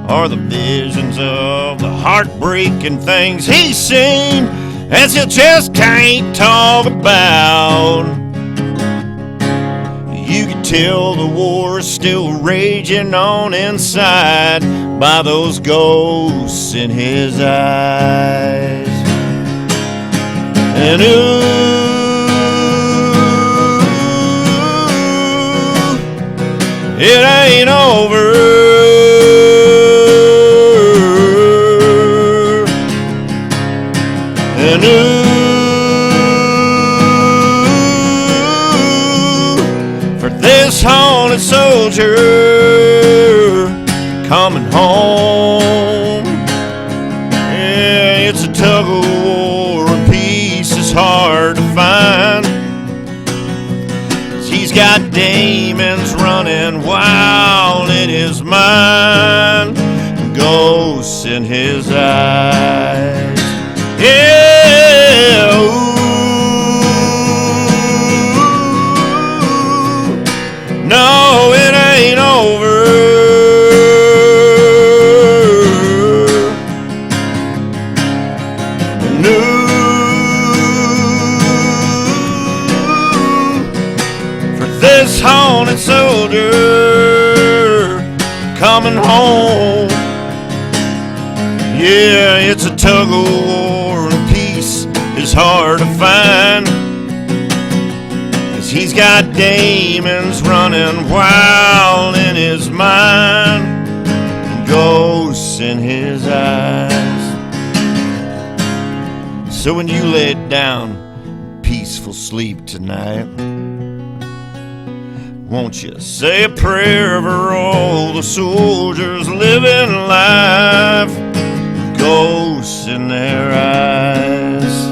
are the visions of the heartbreaking things he's seen, as he just can't talk about. You can tell the war is still raging on inside by those ghosts in his eyes. And ooh, it ain't over. And ooh, for this haunted soldier coming home. Yeah, it's a tug of war and peace is hard to find. He's got demons running wild in his mind, ghosts in his eyes. Yeah, ooh, no, it ain't over. No, for this haunted soldier coming home. Yeah, it's a tug of war and peace is hard to find, 'cause he's got demons running wild in his mind, and ghosts in his eyes. So when you lay down peaceful sleep tonight, won't you say a prayer for all the soldiers living life, ghosts in their eyes.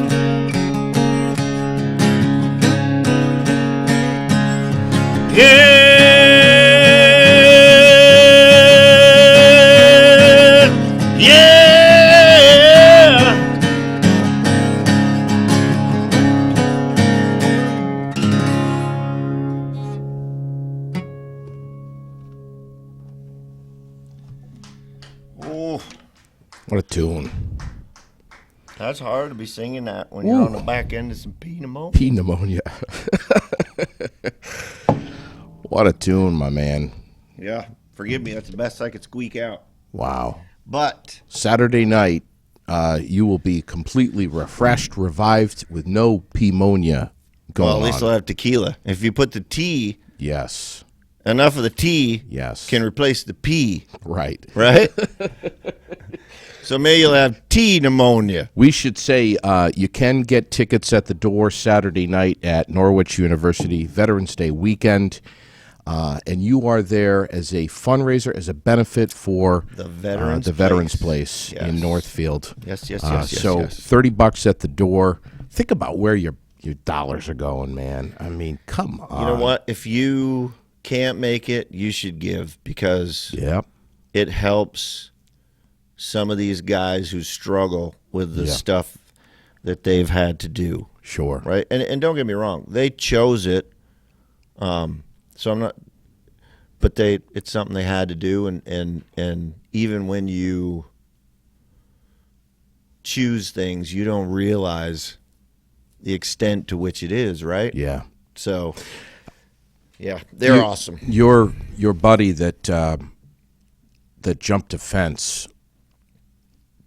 Yeah, yeah. Oh, What a tune. that's hard to be singing that when you're on the back end of some pneumonia. P pneumonia. What a tune, my man. Yeah, forgive me. That's the best I could squeak out. Wow. But Saturday night, you will be completely refreshed, revived, with no pneumonia going well, at least on. I'll have tequila. If you put the T, Yes. enough of the T Yes. can replace the P, Right. right? So maybe you'll have T pneumonia. We should say you can get tickets at the door Saturday night at Norwich University, Veterans Day weekend. And you are there as a fundraiser, as a benefit for The Veterans Place Yes. in Northfield. Yes. So $30 at the door. Think about where your dollars are going, man. I mean, come on. You know what? If you can't make it, you should give, because Yep. it helps some of these guys who struggle with the stuff that they've had to do. Sure. Right? And don't get me wrong, they chose it. So I'm not, but it's something they had to do, and even when you choose things, you don't realize the extent to which it is, right? Yeah. So yeah, they're awesome. Your buddy that jumped a fence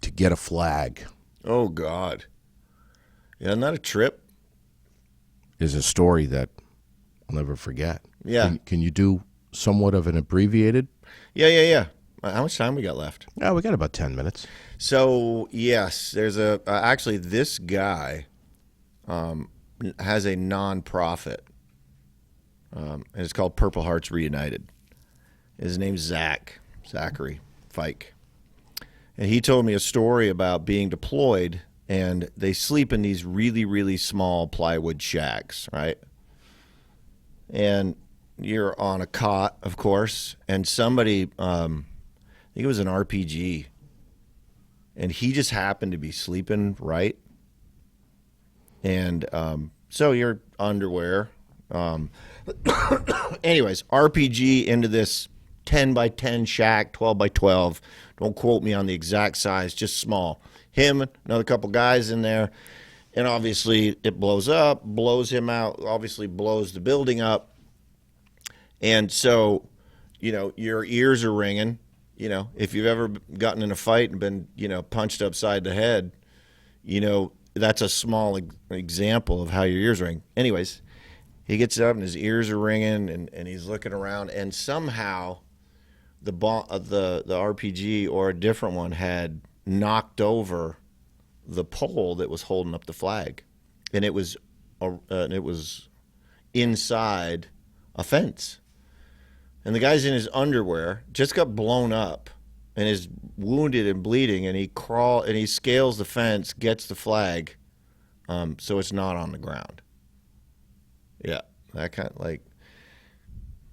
to get a flag Oh God. Yeah, not a trip. is a story that I'll never forget. Yeah. Can you do somewhat of an abbreviated? Yeah. How much time we got left? Oh, we got about 10 minutes. So yes, there's actually this guy has a nonprofit, and it's called Purple Hearts Reunited. His name's Zachary Fike, and he told me a story about being deployed, and they sleep in these really, really small plywood shacks, right? And you're on a cot, of course, and somebody, I think it was an RPG, and he just happened to be sleeping right. And so your underwear. Anyways, RPG into this 10 by 10 shack, 12 by 12. Don't quote me on the exact size, just small. Him, another couple guys in there. And obviously it blows up, blows him out, obviously blows the building up. And so, your ears are ringing. If you've ever gotten in a fight and been, punched upside the head, that's a small example of how your ears ring. Anyways, he gets up and his ears are ringing, and he's looking around, and somehow the RPG or a different one had knocked over the pole that was holding up the flag, and it was inside a fence. And the guy's in his underwear, just got blown up, and is wounded and bleeding. And he scales the fence, gets the flag, so it's not on the ground. Yeah, that kind of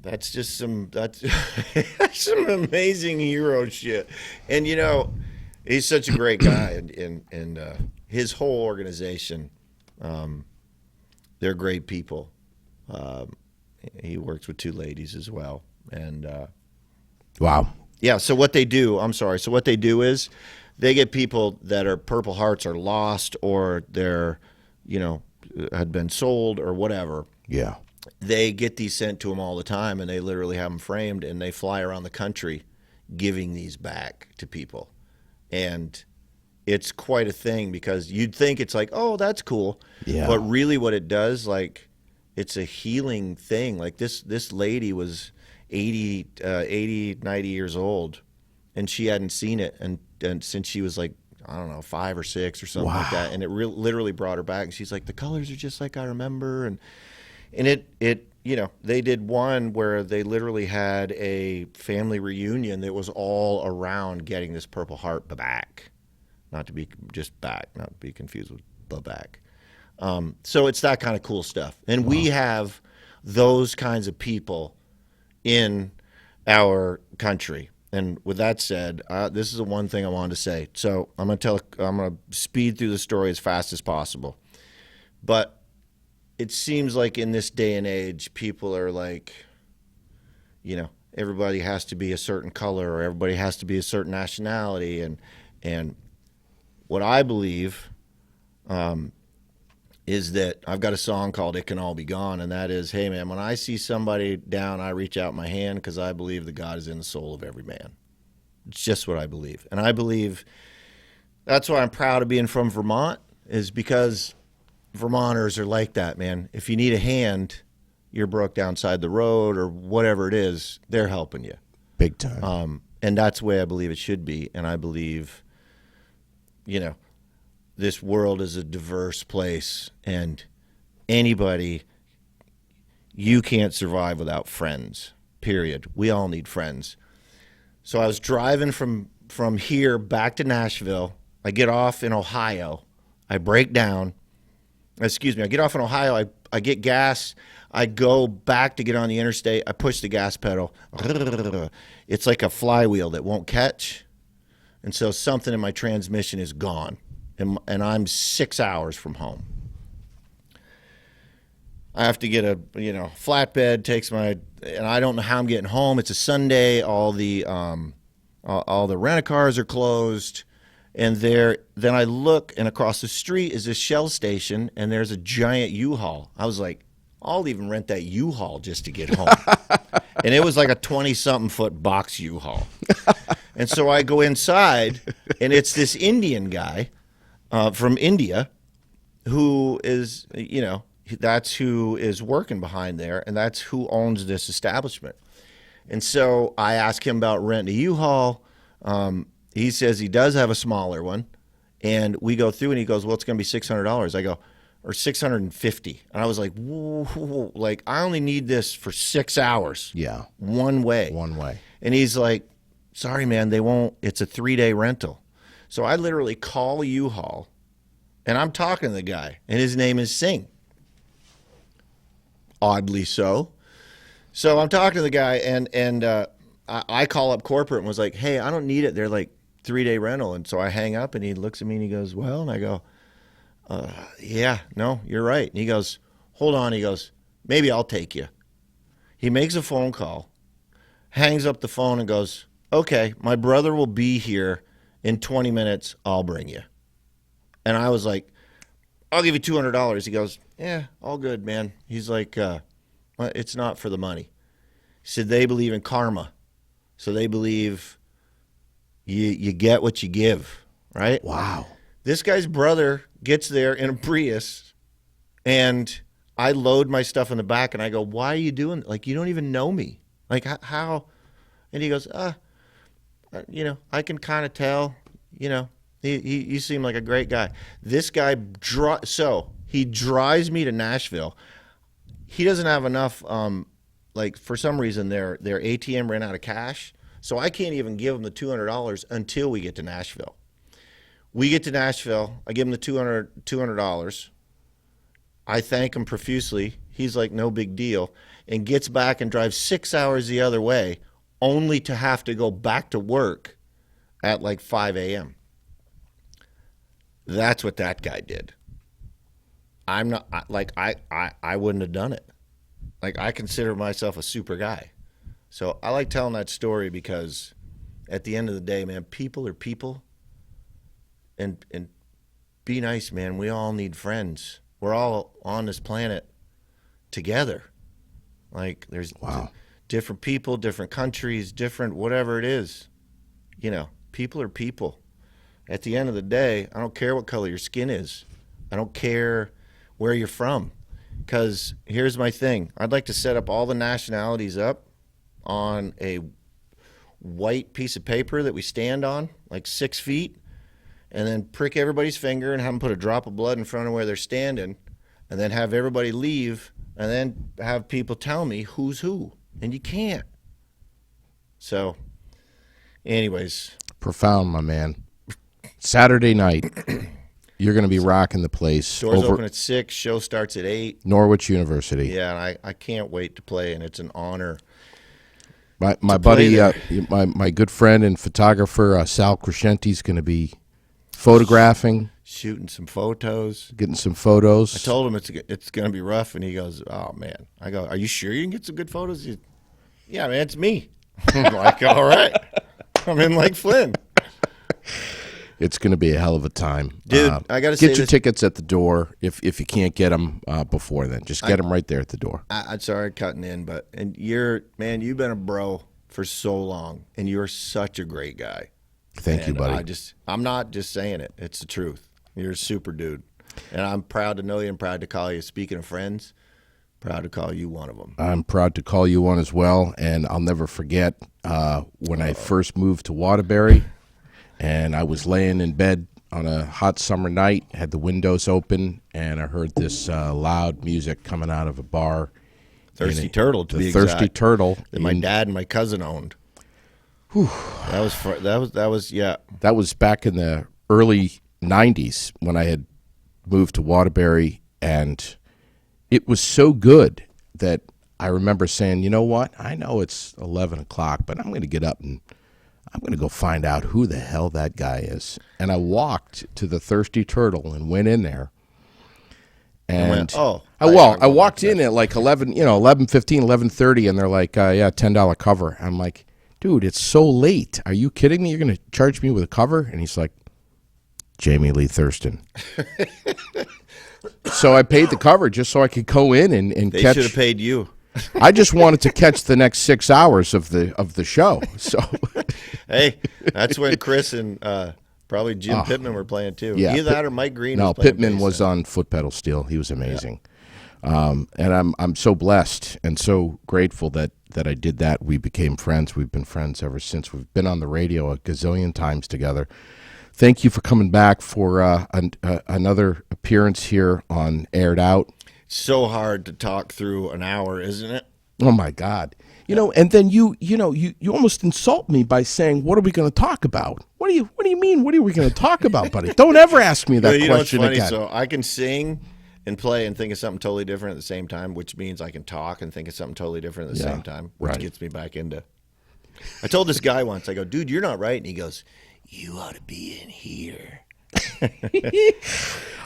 that's just that's some amazing hero shit. And he's such a great guy, and his whole organization, they're great people. He works with 2 ladies as well. And wow. Yeah, so what they do, so what they do is they get people that are Purple Hearts are lost, or they're, had been sold or whatever. Yeah. They get these sent to them all the time, and they literally have them framed, and they fly around the country giving these back to people. And it's quite a thing, because you'd think it's like, oh, that's cool. Yeah. But really what it does, it's a healing thing. Like this lady was 80, 90 years old, and she hadn't seen it and since she was I don't know, 5 or 6 or something like that. And it literally brought her back. And she's like, the colors are just like I remember. And it they did one where they literally had a family reunion that was all around getting this Purple Heart back. Not to be just back, not to be confused with the back. So it's that kind of cool stuff. And we have those kinds of people in our country. And with that said, this is the one thing I wanted to say. So I'm going to speed through the story as fast as possible. But it seems like in this day and age, people are like, everybody has to be a certain color, or everybody has to be a certain nationality. And what I believe is that I've got a song called It Can All Be Gone, and that is, hey, man, when I see somebody down, I reach out my hand, because I believe that God is in the soul of every man. It's just what I believe. And I believe that's why I'm proud of being from Vermont, is because Vermonters are like that, man. If you need a hand, you're broke downside the road or whatever it is, they're helping you. Big time. And that's the way I believe it should be. And I believe, this world is a diverse place, and you can't survive without friends, period. We all need friends. So I was driving from here back to Nashville. I get off in Ohio. I break down. I get off in Ohio. I get gas. I go back to get on the interstate. I push the gas pedal. It's like a flywheel that won't catch. And so something in my transmission is gone. And I'm 6 hours from home. I have to get a flatbed, and I don't know how I'm getting home. It's a Sunday. All the rent-a-cars are closed. And then I look, and across the street is this Shell station, and there's a giant U-Haul. I was like, I'll even rent that U-Haul just to get home. And it was like a 20-something foot box U-Haul. And so I go inside, and it's this Indian guy from India who is, that's who is working behind there, and that's who owns this establishment. And so I asked him about renting a U-Haul. He says he does have a smaller one. And we go through and he goes, well, it's going to be $600. I go, or $650. And I was like, whoa, like I only need this for 6 hours. Yeah. One way. One way. And he's like, sorry, man, they won't. It's a 3-day rental. So I literally call U-Haul and I'm talking to the guy and his name is Singh. Oddly so. So I'm talking to the guy and I call up corporate and was like, hey, I don't need it. They're like 3-day rental. And so I hang up and he looks at me and he goes, well, and I go, yeah, no, you're right. And he goes, hold on. He goes, maybe I'll take you. He makes a phone call, hangs up the phone and goes, okay, my brother will be here in 20 minutes. I'll bring you. And I was like, I'll give you $200. He goes, yeah, all good, man. He's like, it's not for the money. He said they believe in karma. So they believe you get what you give, right? Wow. This guy's brother gets there in a Prius, and I load my stuff in the back, and I go, why are you doing that? Like, you don't even know me. Like, how? And he goes, I can kind of tell, you seem like a great guy. This guy, he drives me to Nashville. He doesn't have enough, for some reason, their ATM ran out of cash, so I can't even give him the $200 until we get to Nashville. We get to Nashville. I give him the $200. I thank him profusely. He's like, no big deal, and gets back and drives 6 hours the other way, only to have to go back to work at like 5 a.m. That's what that guy did. I'm not I wouldn't have done it. Like, I consider myself a super guy. So I like telling that story because at the end of the day, man, people are people. And be nice, man. We all need friends. We're all on this planet together. Like, there's different people, different countries, different whatever it is. People are people. At the end of the day, I don't care what color your skin is. I don't care where you're from. Because here's my thing. I'd like to set up all the nationalities up on a white piece of paper that we stand on, like 6 feet, and then prick everybody's finger and have them put a drop of blood in front of where they're standing, and then have everybody leave, and then have people tell me who's who. And you can't. So, anyways. Profound, my man. Saturday night, you're going to be rocking the place. Doors open at 6, show starts at 8. Norwich University. Yeah, and I can't wait to play, and it's an honor. My buddy, my good friend and photographer, Sal Crescenti's going to be photographing. Shooting some photos. Getting some photos. I told him it's going to be rough, and he goes, oh, man. I go, are you sure you can get some good photos? Yeah, man, it's me. I'm like, all right. I'm in like Flynn. It's going to be a hell of a time. Dude, I got to say get your tickets at the door if you can't get them before then. Just get them right there at the door. I'm sorry cutting in, and you've been a bro for so long, and you're such a great guy. Thank you, buddy. I'm not just saying it. It's the truth. You're a super dude. And I'm proud to know you and proud to call you. Speaking of friends, proud to call you one of them. I'm proud to call you one as well, and I'll never forget when I first moved to Waterbury. And I was laying in bed on a hot summer night, had the windows open, and I heard this loud music coming out of a bar. Thirsty Turtle, to be exact. Thirsty Turtle that my dad and my cousin owned. Whew. That was yeah. That was back in the early 90s when I had moved to Waterbury, and it was so good that I remember saying, you know what? I know it's 11 o'clock, but I'm going to get up and I'm going to go find out who the hell that guy is. And I walked to the Thirsty Turtle and went in there. And I walked in at like 11:15, 11:30, and they're like, yeah, $10 cover. I'm like, dude, it's so late. Are you kidding me? You're going to charge me with a cover? And he's like, Jamie Lee Thurston. So I paid the cover just so I could go in and catch. They should have paid you. I just wanted to catch the next 6 hours of the show. So, hey, that's when Chris and probably Jim Pittman were playing too. Yeah, Either that or Mike Green. No, was playing Pittman bass was then. on foot pedal steel. He was amazing. And I'm so blessed and so grateful that I did that. We became friends. We've been friends ever since. We've been on the radio a gazillion times together. Thank you for coming back for another appearance here on Aired Out. So hard to talk through an hour, isn't it? Oh my God! And then you almost insult me by saying, "What are we going to talk about?" What do you mean? What are we going to talk about, buddy? Don't ever ask me that question funny? again. So I can sing and play and think of something totally different at the same time, which means I can talk and think of something totally different at the same time, which gets me back into. I told this guy once, I go, "Dude, you're not right," and he goes, "You ought to be in here."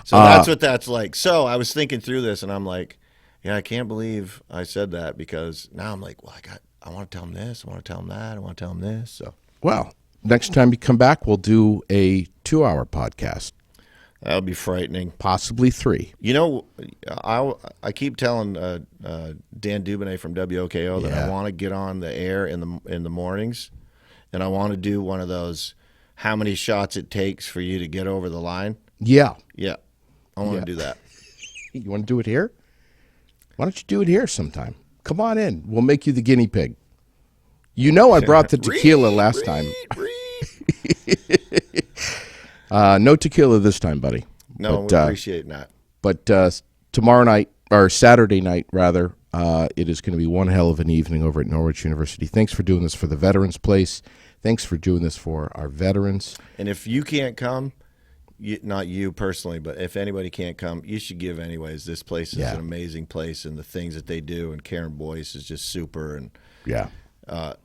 So that's what that's like. So I was thinking through this, and I'm like, yeah, I can't believe I said that, because now I'm like, well, I want to tell him this, I want to tell him that, I want to tell him this. So, well, next time you come back, we'll do a 2-hour podcast. That would be frightening. Possibly 3. You know, I keep telling Dan Dubonnet from WOKO that I want to get on the air in the mornings, and I want to do one of those how many shots it takes for you to get over the line. Yeah. Yeah. I want to do that. You want to do it here? Why don't you do it here sometime? Come on in. We'll make you the guinea pig. You know I brought the tequila last time. No tequila this time, buddy. No, we appreciate that. But tomorrow night, or Saturday night, rather, it is going to be one hell of an evening over at Norwich University. Thanks for doing this for the Veterans Place. Thanks for doing this for our veterans. And if you can't come, not you personally, but if anybody can't come, you should give anyways. This place is an amazing place, and the things that they do, and Karen Boyce is just super. And and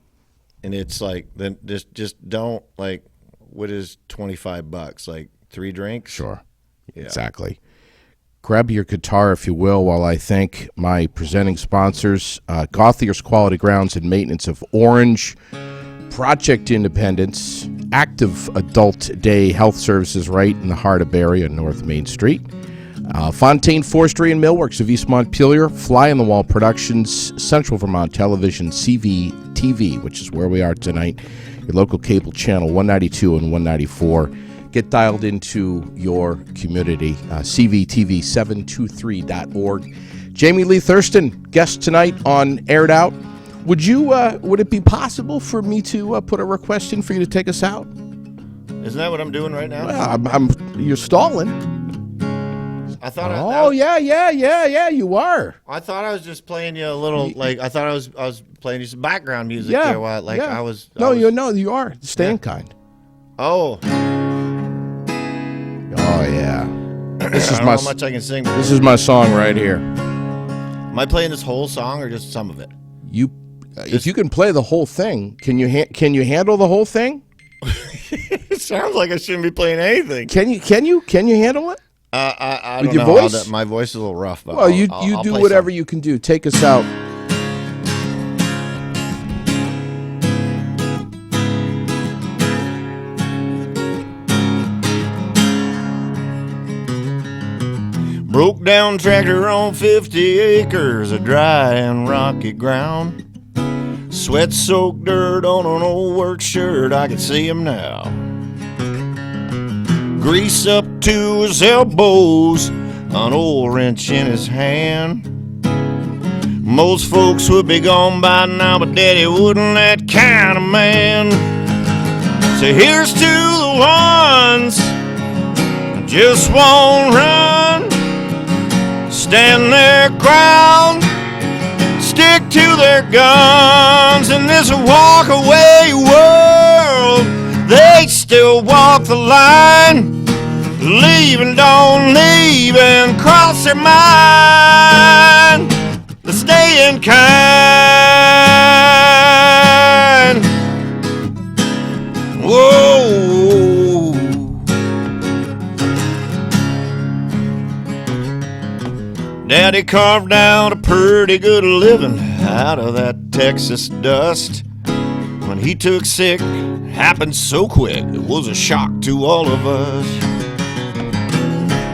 it's like, then just don't, like, what is $25? Like 3 drinks? Sure. Yeah. Exactly. Grab your guitar, if you will, while I thank my presenting sponsors, Gauthier's Quality Grounds and Maintenance of Orange, Project Independence, Active Adult Day Health Services right in the heart of Barrie on North Main Street, Fontaine Forestry and Millworks of East Montpelier, Fly on the Wall Productions, Central Vermont Television, CVTV, which is where we are tonight, your local cable channel 192 and 194. Get dialed into your community, cvtv723.org. Jamie Lee Thurston, guest tonight on Aired Out. Would it be possible for me to put a request in for you to take us out? Isn't that what I'm doing right now? Well, you're stalling. I thought. Yeah, you are. I thought I was just playing you a little. Like, I thought I was playing you some background music there. While, like, I was. You are. Stay in kind. Oh. Oh yeah. This is I don't know how much I can sing. This is my song right here. Am I playing this whole song or just some of it? If you can play the whole thing, can you handle the whole thing? It sounds like I shouldn't be playing anything. Can you handle it? I with don't your know. voice? My voice is a little rough. But well, you I'll do play whatever some. you can do. Take us out. Broke down tractor on 50 acres of dry and rocky ground. Sweat-soaked dirt on an old work shirt, I can see him now. Grease up to his elbows, an oil wrench in his hand. Most folks would be gone by now, but Daddy wasn't that kind of man. So here's to the ones just won't run. Stand their ground, stick to their guns. In this walk-away world, they still walk the line. Leave and don't leave and cross their mind. Let's stay in kind. Whoa. Daddy carved out a pretty good living out of that Texas dust. When he took sick, it happened so quick, it was a shock to all of us.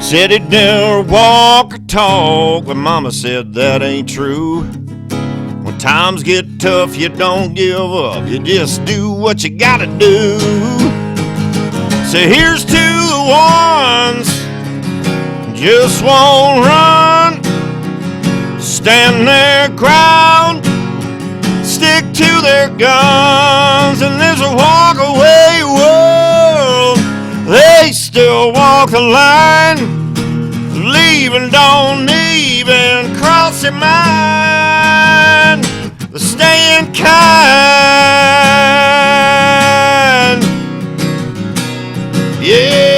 Said he'd never walk or talk, but Mama said that ain't true. When times get tough, you don't give up, you just do what you gotta do. So here's to the ones just won't run. stand their ground, stick to their guns. And there's a walk away world, they still walk the line, leaving don't even cross your mind. They're staying kind, yeah.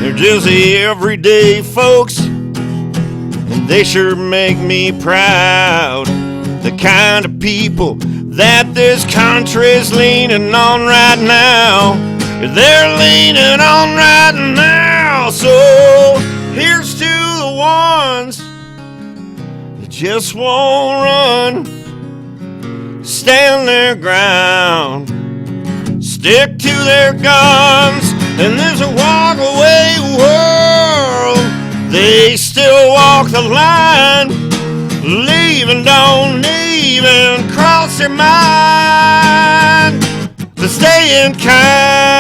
They're just the everyday folks, and they sure make me proud. The kind of people that this country's leaning on right now. They're leaning on right now. So here's to the ones that just won't run, stand their ground, stick to their guns. And there's a walk away world, they still walk the line, leaving don't even cross your mind. They're staying kind.